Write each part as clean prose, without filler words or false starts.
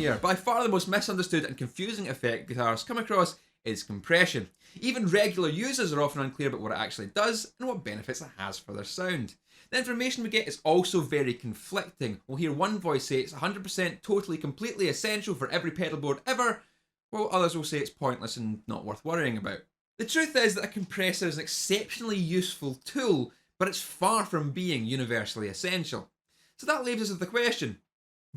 here. By far the most misunderstood and confusing effect guitars come across is compression. Even regular users are often unclear about what it actually does and what benefits it has for their sound. The information we get is also very conflicting. We'll hear one voice say it's 100% totally completely essential for every pedal board ever, while others will say it's pointless and not worth worrying about. The truth is that a compressor is an exceptionally useful tool, but it's far from being universally essential. So that leaves us with the question,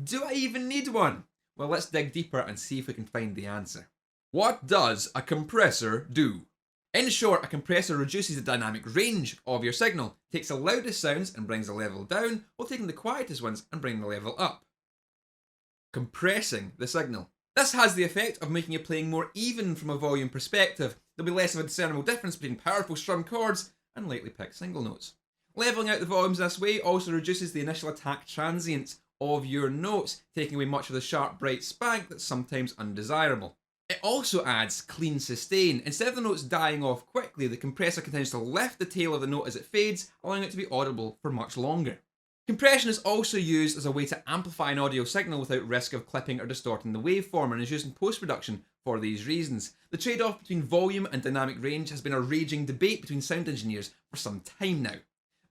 do I even need one? Well, let's dig deeper and see if we can find the answer. What does a compressor do? In short, a compressor reduces the dynamic range of your signal, takes the loudest sounds and brings the level down, while taking the quietest ones and bringing the level up. Compressing the signal. This has the effect of making your playing more even from a volume perspective. There'll be less of a discernible difference between powerful strum chords and lightly picked single notes. Leveling out the volumes this way also reduces the initial attack transients of your notes, taking away much of the sharp, bright spank that's sometimes undesirable. It also adds clean sustain. Instead of the notes dying off quickly, the compressor continues to lift the tail of the note as it fades, allowing it to be audible for much longer. Compression is also used as a way to amplify an audio signal without risk of clipping or distorting the waveform, and is used in post-production for these reasons. The trade-off between volume and dynamic range has been a raging debate between sound engineers for some time now.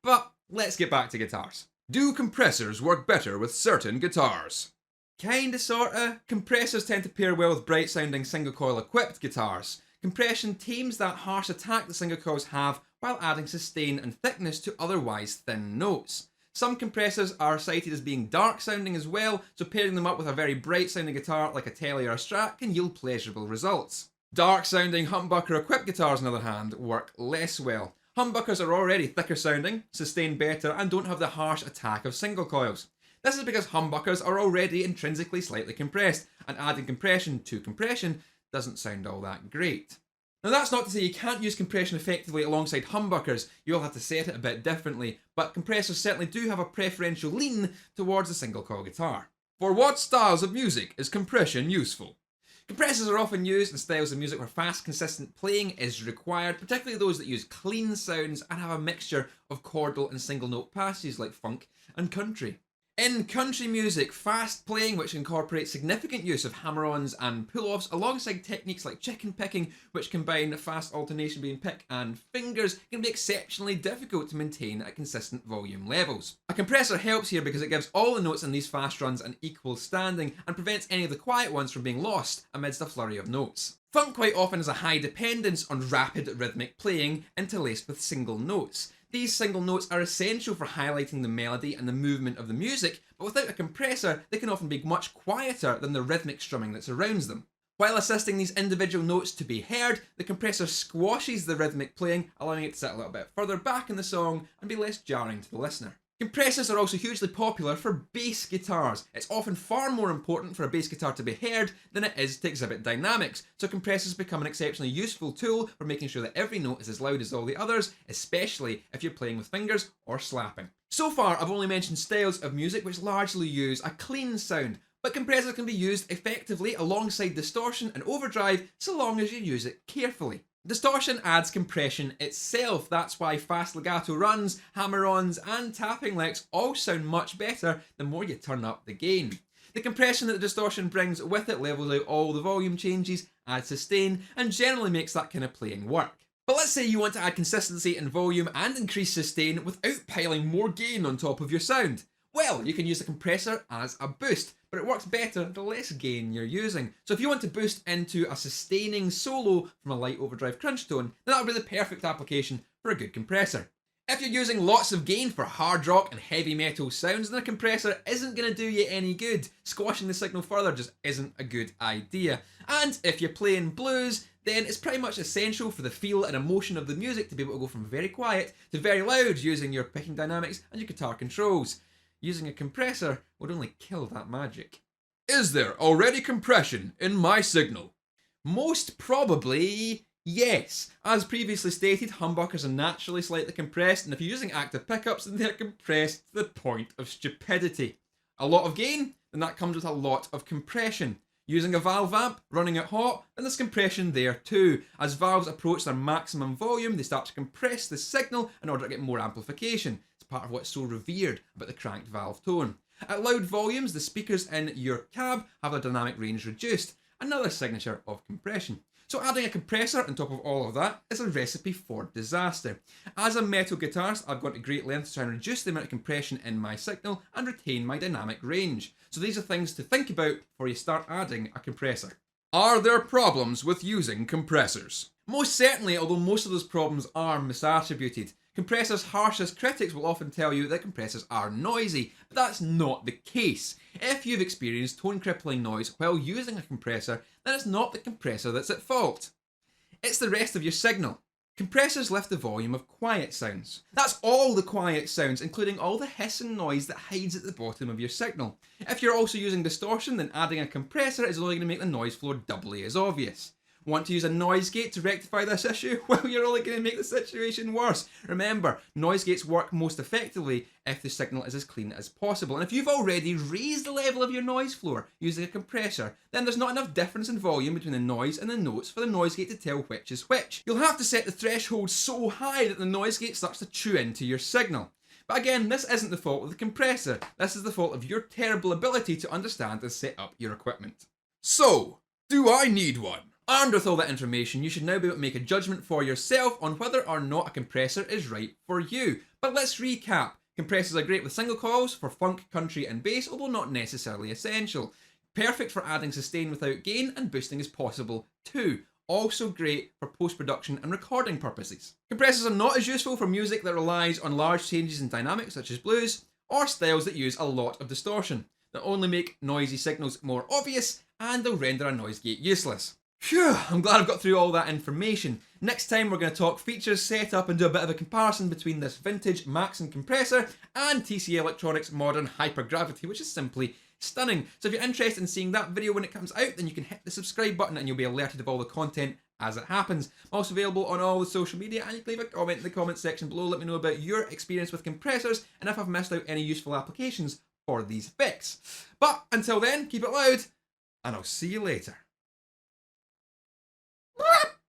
But let's get back to guitars. Do compressors work better with certain guitars? Kinda sorta. Compressors tend to pair well with bright sounding single coil equipped guitars. Compression tames that harsh attack that single coils have while adding sustain and thickness to otherwise thin notes. Some compressors are cited as being dark sounding as well, so pairing them up with a very bright sounding guitar like a Tele or a Strat can yield pleasurable results. Dark sounding humbucker equipped guitars on the other hand work less well. Humbuckers are already thicker sounding, sustain better and don't have the harsh attack of single coils. This is because humbuckers are already intrinsically slightly compressed, and adding compression to compression doesn't sound all that great. Now that's not to say you can't use compression effectively alongside humbuckers, you'll have to set it a bit differently, but compressors certainly do have a preferential lean towards a single coil guitar. For what styles of music is compression useful? Compressors are often used in styles of music where fast, consistent playing is required, particularly those that use clean sounds and have a mixture of chordal and single note passages like funk and country. In country music, fast playing, which incorporates significant use of hammer-ons and pull-offs, alongside techniques like chicken picking, which combine fast alternation between pick and fingers, can be exceptionally difficult to maintain at consistent volume levels. A compressor helps here because it gives all the notes in these fast runs an equal standing and prevents any of the quiet ones from being lost amidst a flurry of notes. Funk quite often has a high dependence on rapid rhythmic playing interlaced with single notes. These single notes are essential for highlighting the melody and the movement of the music, but without a compressor, they can often be much quieter than the rhythmic strumming that surrounds them. While assisting these individual notes to be heard, the compressor squashes the rhythmic playing, allowing it to sit a little bit further back in the song and be less jarring to the listener. Compressors are also hugely popular for bass guitars. It's often far more important for a bass guitar to be heard than it is to exhibit dynamics, so compressors become an exceptionally useful tool for making sure that every note is as loud as all the others, especially if you're playing with fingers or slapping. So far, I've only mentioned styles of music which largely use a clean sound, but compressors can be used effectively alongside distortion and overdrive so long as you use it carefully. Distortion adds compression itself, that's why fast legato runs, hammer-ons and tapping licks all sound much better the more you turn up the gain. The compression that the distortion brings with it levels out all the volume changes, adds sustain and generally makes that kind of playing work. But let's say you want to add consistency in volume and increase sustain without piling more gain on top of your sound. Well, you can use the compressor as a boost, but it works better the less gain you're using. So if you want to boost into a sustaining solo from a light overdrive crunch tone, then that would be the perfect application for a good compressor. If you're using lots of gain for hard rock and heavy metal sounds, then a compressor isn't going to do you any good. Squashing the signal further just isn't a good idea. And if you're playing blues, then it's pretty much essential for the feel and emotion of the music to be able to go from very quiet to very loud using your picking dynamics and your guitar controls. Using a compressor would only kill that magic. Is there already compression in my signal? Most probably, yes. As previously stated, humbuckers are naturally slightly compressed, and if you're using active pickups, then they're compressed to the point of stupidity. A lot of gain, then that comes with a lot of compression. Using a valve amp, running it hot, then there's compression there too. As valves approach their maximum volume, they start to compress the signal in order to get more amplification. It's part of what's so revered about the cranked valve tone. At loud volumes, the speakers in your cab have their dynamic range reduced, another signature of compression. So adding a compressor on top of all of that is a recipe for disaster. As a metal guitarist, I've gone to great lengths to try and reduce the amount of compression in my signal and retain my dynamic range. So these are things to think about before you start adding a compressor. Are there problems with using compressors? Most certainly, although most of those problems are misattributed. Compressors' harshest critics will often tell you that compressors are noisy, but that's not the case. If you've experienced tone-crippling noise while using a compressor, then it's not the compressor that's at fault. It's the rest of your signal. Compressors lift the volume of quiet sounds. That's all the quiet sounds, including all the hiss and noise that hides at the bottom of your signal. If you're also using distortion, then adding a compressor is only going to make the noise floor doubly as obvious. Want to use a noise gate to rectify this issue? Well, you're only going to make the situation worse. Remember, noise gates work most effectively if the signal is as clean as possible. And if you've already raised the level of your noise floor using a compressor, then there's not enough difference in volume between the noise and the notes for the noise gate to tell which is which. You'll have to set the threshold so high that the noise gate starts to chew into your signal. But again, this isn't the fault of the compressor. This is the fault of your terrible ability to understand and set up your equipment. So, do I need one? Armed with all that information, you should now be able to make a judgment for yourself on whether or not a compressor is right for you. But let's recap. Compressors are great with single coils for funk, country and bass, although not necessarily essential. Perfect for adding sustain without gain, and boosting is possible too. Also great for post-production and recording purposes. Compressors are not as useful for music that relies on large changes in dynamics such as blues, or styles that use a lot of distortion. They'll only make noisy signals more obvious, and they'll render a noise gate useless. Phew, I'm glad I've got through all that information. Next time we're going to talk features, setup and do a bit of a comparison between this vintage Maxim compressor and TCA Electronics' modern Hypergravity, which is simply stunning. So if you're interested in seeing that video when it comes out, then you can hit the subscribe button and you'll be alerted of all the content as it happens. I'm also available on all the social media, and you can leave a comment in the comment section below. Let me know about your experience with compressors and if I've missed out any useful applications for these effects. But until then, keep it loud, and I'll see you later.